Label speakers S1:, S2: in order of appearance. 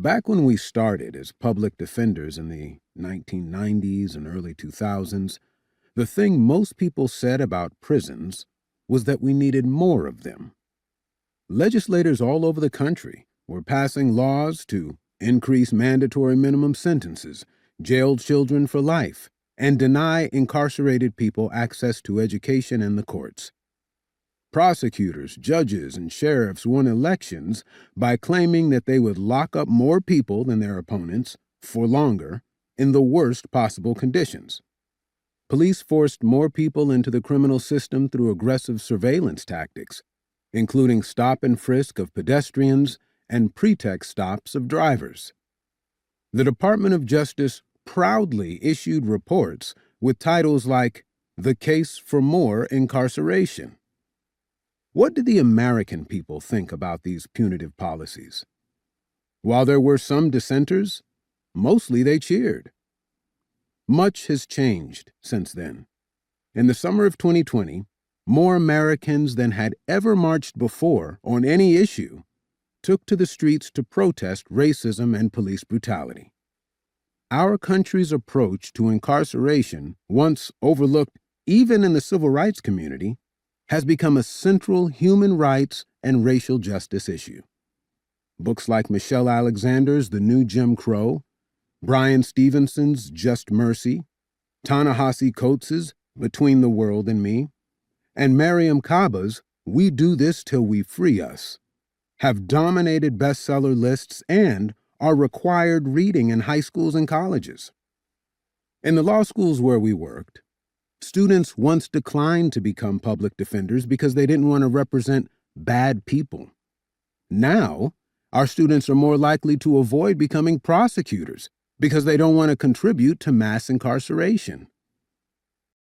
S1: Back when we started as public defenders in the 1990s and early 2000s, the thing most people said about prisons was that we needed more of them. Legislators all over the country were passing laws to increase mandatory minimum sentences, jail children for life, and deny incarcerated people access to education and the courts. Prosecutors, judges, and sheriffs won elections by claiming that they would lock up more people than their opponents for longer in the worst possible conditions. Police forced more people into the criminal system through aggressive surveillance tactics, including stop and frisk of pedestrians and pretext stops of drivers. The Department of Justice proudly issued reports with titles like "The Case for More Incarceration." What did the American people think about these punitive policies? While there were some dissenters, mostly they cheered. Much has changed since then. In the summer of 2020, more Americans than had ever marched before on any issue took to the streets to protest racism and police brutality. Our country's approach to incarceration, once overlooked even in the civil rights community, has become a central human rights and racial justice issue. Books like Michelle Alexander's The New Jim Crow, Bryan Stevenson's Just Mercy, Ta-Nehisi Coates's Between the World and Me, and Mariame Kaba's We Do This Till We Free Us have dominated bestseller lists and are required reading in high schools and colleges. In the law schools where we worked, students once declined to become public defenders because they didn't want to represent bad people. Now, our students are more likely to avoid becoming prosecutors because they don't want to contribute to mass incarceration.